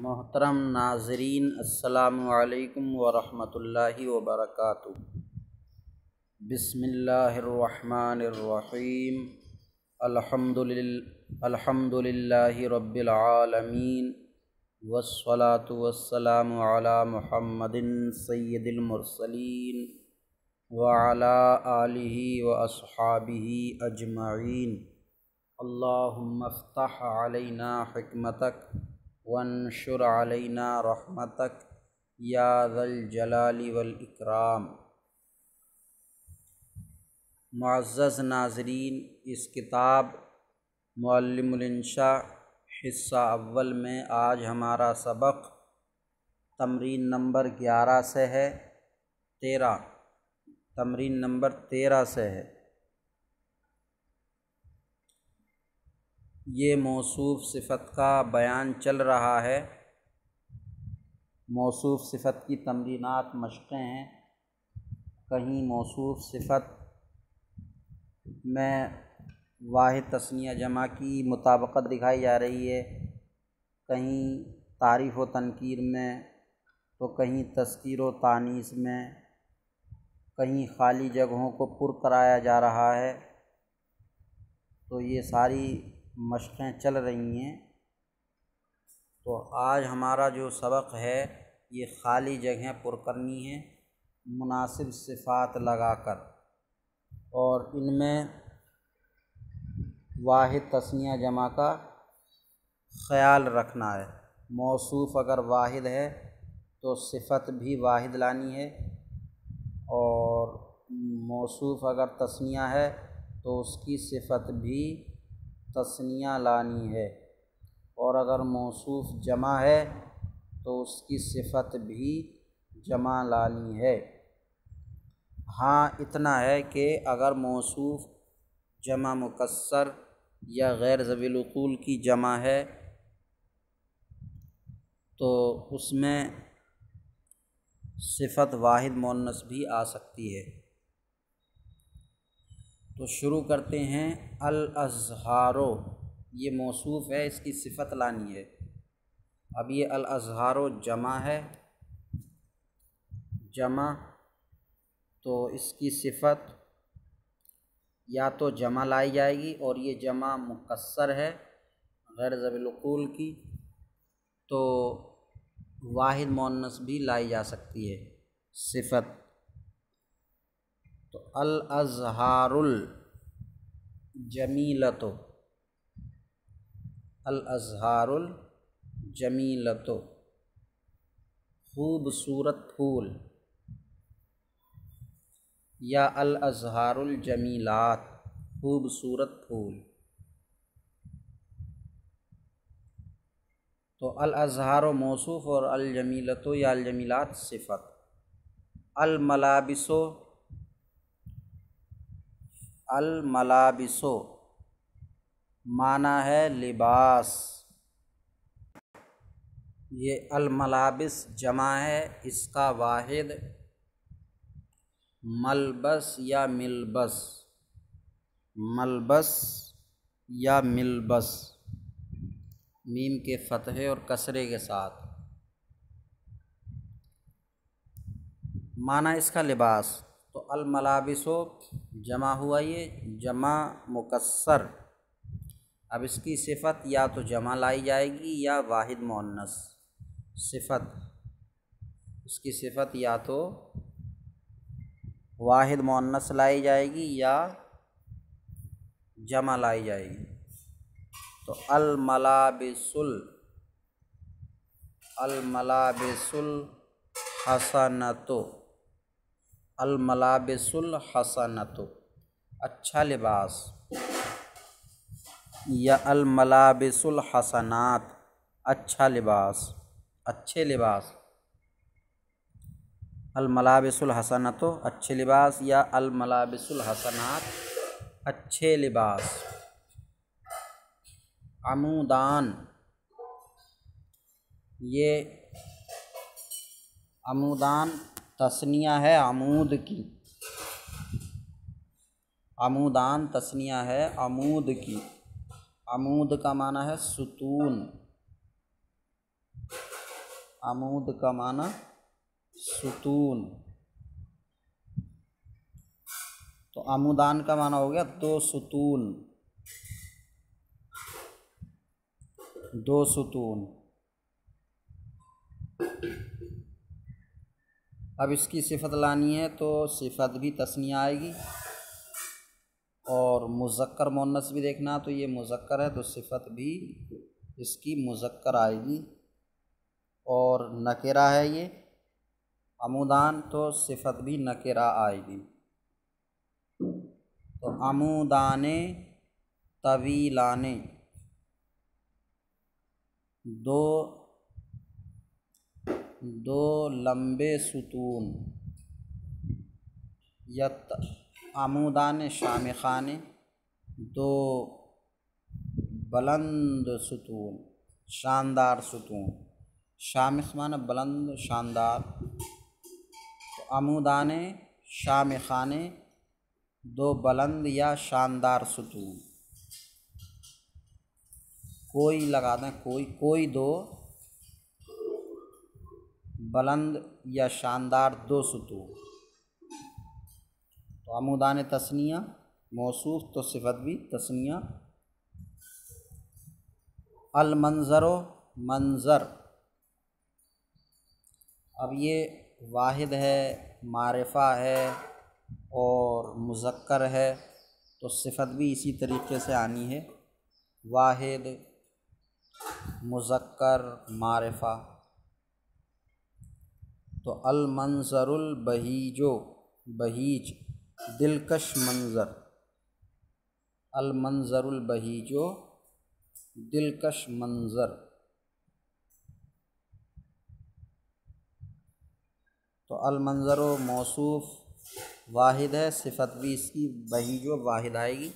محترم ناظرین، السلام علیکم ورحمۃ اللہ وبرکاتہ۔ بسم اللہ الرحمن الرحیم۔ الحمد للہ رب العالمین، والصلاة والسلام علی محمد سید المرسلین وعلی آلہ واصحابہ اجمعین۔ اللہم افتح علینا حکمتک وانشر علینا رحمتک یا ذا الجلال والاکرام۔ معزز ناظرین، اس کتاب معلم الانشاء حصہ اول میں آج ہمارا سبق تمرین نمبر 11 سے ہے، تمرین نمبر 13 سے ہے۔ یہ موصوف صفت کا بیان چل رہا ہے۔ موصوف صفت کی تمرینات مشقیں ہیں۔ کہیں موصوف صفت میں واحد تثنیہ جمع کی مطابقت دکھائی جا رہی ہے، کہیں تعریف و تنکیر میں، تو کہیں تذکیر و تانیث میں، کہیں خالی جگہوں کو پر کرایا جا رہا ہے۔ تو یہ ساری مشقیں چل رہی ہیں۔ تو آج ہمارا جو سبق ہے یہ خالی جگہیں پر کرنی ہیں مناسب صفات لگا کر، اور ان میں واحد تثنیہ جمع کا خیال رکھنا ہے۔ موصوف اگر واحد ہے تو صفت بھی واحد لانی ہے، اور موصوف اگر تثنیہ ہے تو اس کی صفت بھی تثنیہ لانی ہے، اور اگر موصوف جمع ہے تو اس کی صفت بھی جمع لانی ہے۔ ہاں اتنا ہے کہ اگر موصوف جمع مکسر یا غیر ذوی العقول کی جمع ہے تو اس میں صفت واحد مؤنث بھی آ سکتی ہے۔ تو شروع کرتے ہیں۔ الازہارو، یہ موصوف ہے، اس کی صفت لانی ہے۔ اب یہ الازہارو جمع ہے، جمع تو اس کی صفت یا تو جمع لائی جائے گی، اور یہ جمع مکسر ہے غیر ذوی العقول کی، تو واحد مؤنث بھی لائی جا سکتی ہے صفت۔ تو الازہار الجمیلۃ، الازہار الجمیلۃ، خوبصورت پھول، یا الازہار الجمیلات، خوبصورت پھول۔ تو الازہار موصوف اور الجمیلۃ یا الجمیلات صفت۔ الملابس، الملابس معنی ہے لباس۔ یہ الملابس جمع ہے، اس کا واحد ملبس یا ملبس، ملبس یا ملبس، میم کے فتحے اور کسرے کے ساتھ۔ معنی اس کا لباس۔ تو الملابس جمع ہوا، یہ جمع مکسر۔ اب اس کی صفت یا تو جمع لائی جائے گی یا واحد مؤنث صفت، اس کی صفت یا تو واحد مؤنث لائی جائے گی یا جمع لائی جائے گی۔ تو الملابس، الملابس الحسنۃ، الملابس الحسنۃ اچھا لباس، یا الملابس الحسنات اچھا لباس، اچھے لباس۔ الملابس الحسنۃ اچھے لباس، یا الملابس الحسنات اچھے لباس۔ عمودان، یہ عمودان تثنیہ ہے عمود کی، عمودان تثنیہ ہے عمود کی۔ عمود کا معنی ہے ستون، عمود کا معنی ستون، تو عمودان کا معنی ہو گیا دو ستون، دو ستون۔ اب اس کی صفت لانی ہے تو صفت بھی تثنیہ آئے گی، اور مذکر مؤنث بھی دیکھنا، تو یہ مذکر ہے تو صفت بھی اس کی مذکر آئے گی، اور نکرہ ہے یہ عمودان تو صفت بھی نکرہ آئے گی۔ تو عمودان طویلان، دو لمبے ستون، یا عمودان شامخان، دو بلند ستون، شاندار ستون، شامخ معنی بلند شاندار، تو عمودان شامخان دو بلند یا شاندار ستون، کوئی لگا دیں، کوئی دو بلند یا شاندار دو ستون، تو عمودان تثنیہ موصوف تو صفت بھی تثنیہ۔ المنظر و منظر، اب یہ واحد ہے، معرفہ ہے اور مذکر ہے، تو صفت بھی اسی طریقے سے آنی ہے، واحد مذکر معرفہ۔ تو المنظر البہیج، بہیج دلکش منظر، المنظر البہیج دلکش منظر، تو المنظر و موصوف واحد ہے، صفت بھی اس کی بہیج و واحد آئے گی،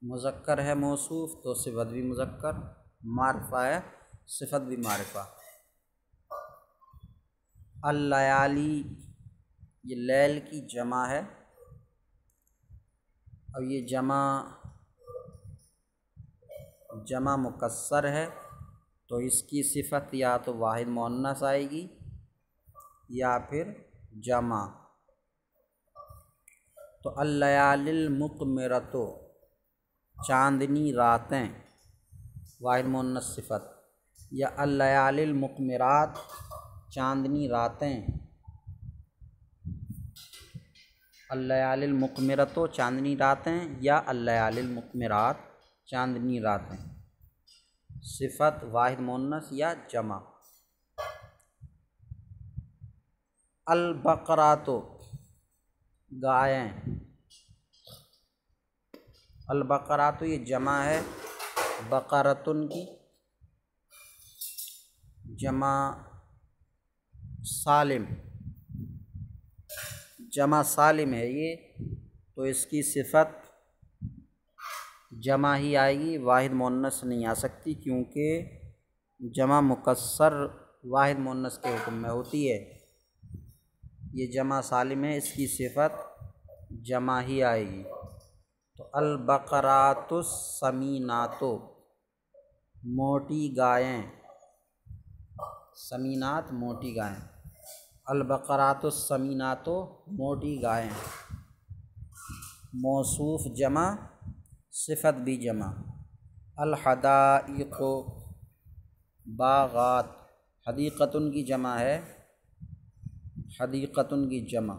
مذکر ہے موصوف تو صفت بھی مذکر، معرفہ ہے صفت بھی معرفہ۔ اللیالی، یہ لیل کی جمع ہے، اور یہ جمع مکسر ہے، تو اس کی صفت یا تو واحد مؤنث آئے گی یا پھر جمع۔ تو اللیالی المقمرۃ، چاندنی راتیں، واحد مؤنث صفت، یا اللیالی المقمرات چاندنی راتیں، اللیالی المقمرۃ چاندنی راتیں یا اللیالی المقمرات چاندنی راتیں، صفت واحد مؤنث یا جمع۔ البقرات، گائیں، البقرات یہ جمع ہے بقرۃن کی، جمع سالم، جمع سالم ہے یہ، تو اس کی صفت جمع ہی آئے گی، واحد مؤنث نہیں آ سکتی، کیونکہ جمع مکسر واحد مؤنث کے حکم میں ہوتی ہے، یہ جمع سالم ہے، اس کی صفت جمع ہی آئے گی۔ تو البقرات السمینات، موٹی گائیں، سمینات موٹی گائیں، البقرات السمینات موٹی گائیں، موصوف جمع صفت بھی جمع۔ الحدائق، باغات، حدیقۃن کی جمع ہے، حدیقۃن کی جمع،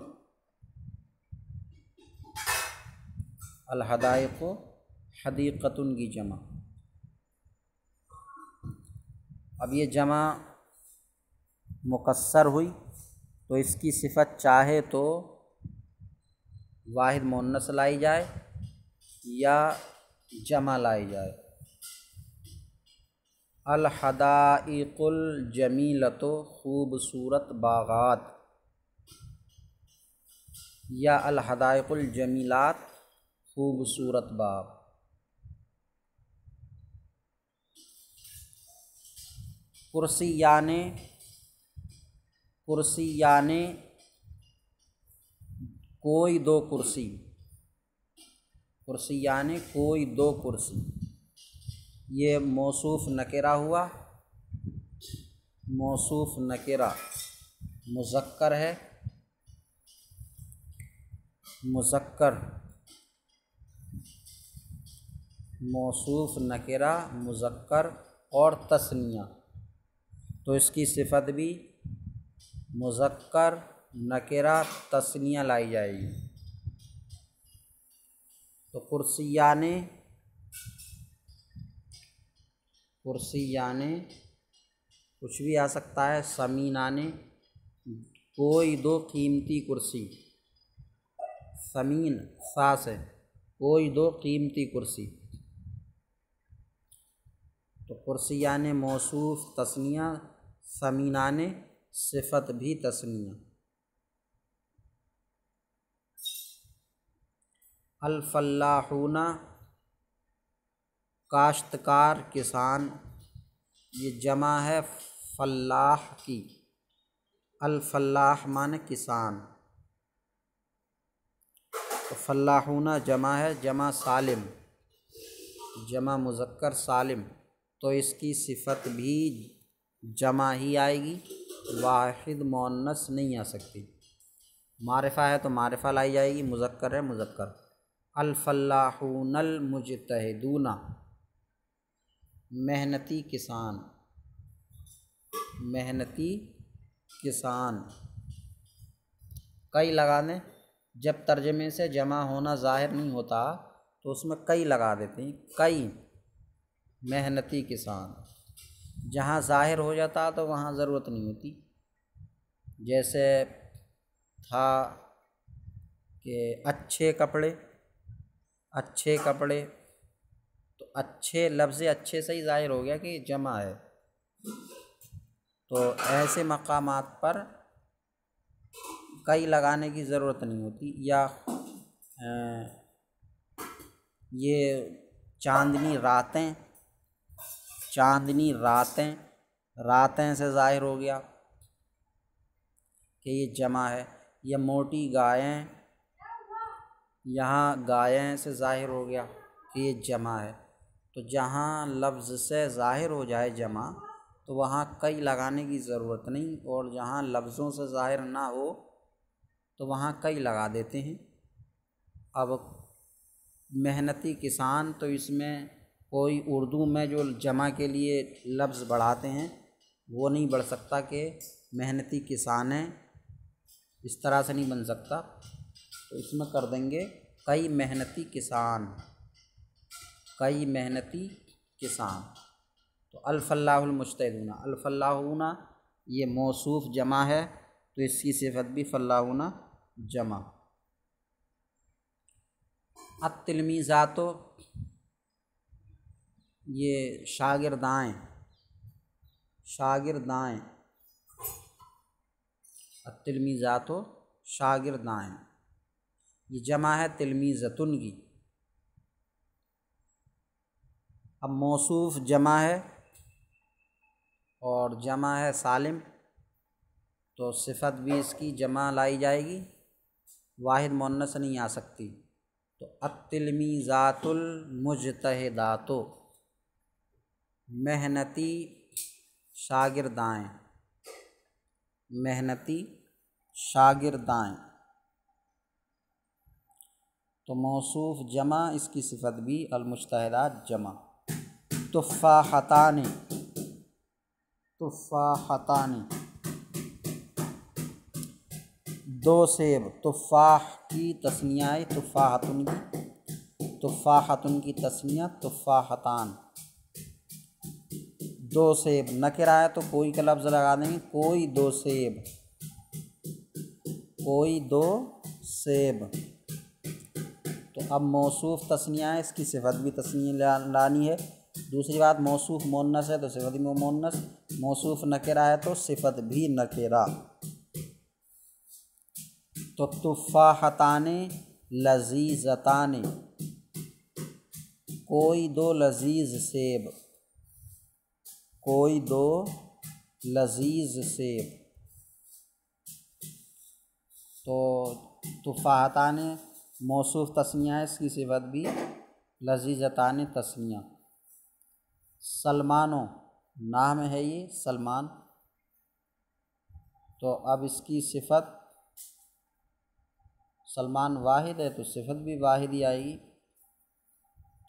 الحدائق حدیقۃن کی جمع۔ اب یہ جمع مکسر ہوئی تو اس کی صفت چاہے تو واحد مؤنث لائی جائے یا جمع لائی جائے۔ الحدائق الجمیلۃ، خوبصورت باغات، یا الحدائق الجمیلات خوبصورت باغ۔ کرسیان، کرسیان کوئی دو کرسی، کرسیان کوئی دو کرسی، یہ موصوف نکرہ ہوا، موصوف نکرہ مذکر ہے، مذکر موصوف نکرہ مذکر اور تثنیہ، تو اس کی صفت بھی مذکر نکرہ تثنیہ لائی جائے گی۔ تو کرسیان کچھ بھی آ سکتا ہے، ثمینان کوئی دو قیمتی کرسی، ثمین ساس ہے، کوئی دو قیمتی کرسی، تو کرسیان موصوف تثنیہ، ثمینان صفت بھی تثنیہ۔ الفلاحون کاشتکار کسان، یہ جمع ہے فلاح کی، الفلاح معنی کسان، تو فلاحون جمع ہے، جمع سالم، جمع مذکر سالم، تو اس کی صفت بھی جمع ہی آئے گی، واحد مؤنث نہیں آ سکتی۔ معرفہ ہے تو معرفہ لائی جائے گی، مذکر ہے مذکر۔ الفلاحون المجتہدون محنتی کسان، محنتی کسان، کئی لگا دیں، جب ترجمے سے جمع ہونا ظاہر نہیں ہوتا تو اس میں کئی لگا دیتے ہیں، کئی محنتی کسان، جہاں ظاہر ہو جاتا تو وہاں ضرورت نہیں ہوتی، جیسے تھا کہ اچھے کپڑے، اچھے کپڑے، تو اچھے لفظ اچھے سے ہی ظاہر ہو گیا کہ جمع ہے، تو ایسے مقامات پر کئی لگانے کی ضرورت نہیں ہوتی۔ یا یہ چاندنی راتیں، چاندنی راتیں، راتیں سے ظاہر ہو گیا کہ یہ جمع ہے۔ یا موٹی گائیں، یہاں گائیں سے ظاہر ہو گیا کہ یہ جمع ہے، تو جہاں لفظ سے ظاہر ہو جائے جمع تو وہاں کئی لگانے کی ضرورت نہیں، اور جہاں لفظوں سے ظاہر نہ ہو تو وہاں کئی لگا دیتے ہیں۔ اب محنتی کسان، تو اس میں کوئی اردو میں جو جمع کے لیے لفظ بڑھاتے ہیں وہ نہیں بڑھ سکتا کہ محنتی کسانیں، اس طرح سے نہیں بن سکتا، تو اس میں کر دیں گے کئی محنتی کسان، کئی محنتی کسان۔ تو الفلاح المجتہدون، الفلاحون یہ موصوف جمع ہے تو اس کی صفت بھی فلاحون جمع۔ التلمیذات یہ شاگردائیں، شاگردائیں، التلمیذات شاگردائیں، یہ جمع ہے تلمیذتن کی۔ اب موصوف جمع ہے اور جمع ہے سالم، تو صفت بھی اس کی جمع لائی جائے گی، واحد مؤنث نہیں آ سکتی، تو التلمیذات المجتہدات محنتی شاگردائیں، محنتی شاگردائیں، تو موصوف جمع، اس کی صفت بھی المجتہدات جمع۔ تفاحتان، تفاحتان دو سیب، تفاح کی تثنیہ ہے تفاحتن کی، تفاحتن کی تثنیہ تفاحتان، دو سیب، نکرہ ہے تو کوئی کا لفظ لگا دیں گے، کوئی دو سیب، کوئی دو سیب، تو اب موصوف تثنیہ ہے، اس کی صفت بھی تثنیہ لانی ہے۔ دوسری بات، موصوف مؤنث ہے تو صفت بھی مؤنث، موصوف نکرہ ہے تو صفت بھی نکرہ۔ تو تفاحتان لذیذتان کوئی دو لذیذ سیب، کوئی دو لذیذ سیب، تو تفاحتان موصوف تثنیہ ہے، اس کی صفت بھی لذیذتان تثنیہ۔ سلمانو نام ہے یہ سلمان، تو اب اس کی صفت سلمان واحد ہے تو صفت بھی واحد ہی آئے گی۔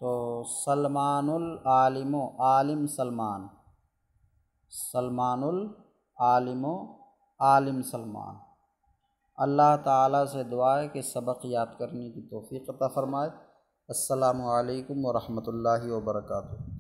تو سلمان العالم، عالم سلمان، سلمان العالم، عالم سلمان۔ اللہ تعالیٰ سے دعا ہے کہ سبق یاد کرنے کی توفیق عطا فرمائے۔ السلام علیکم ورحمۃ اللہ وبرکاتہ۔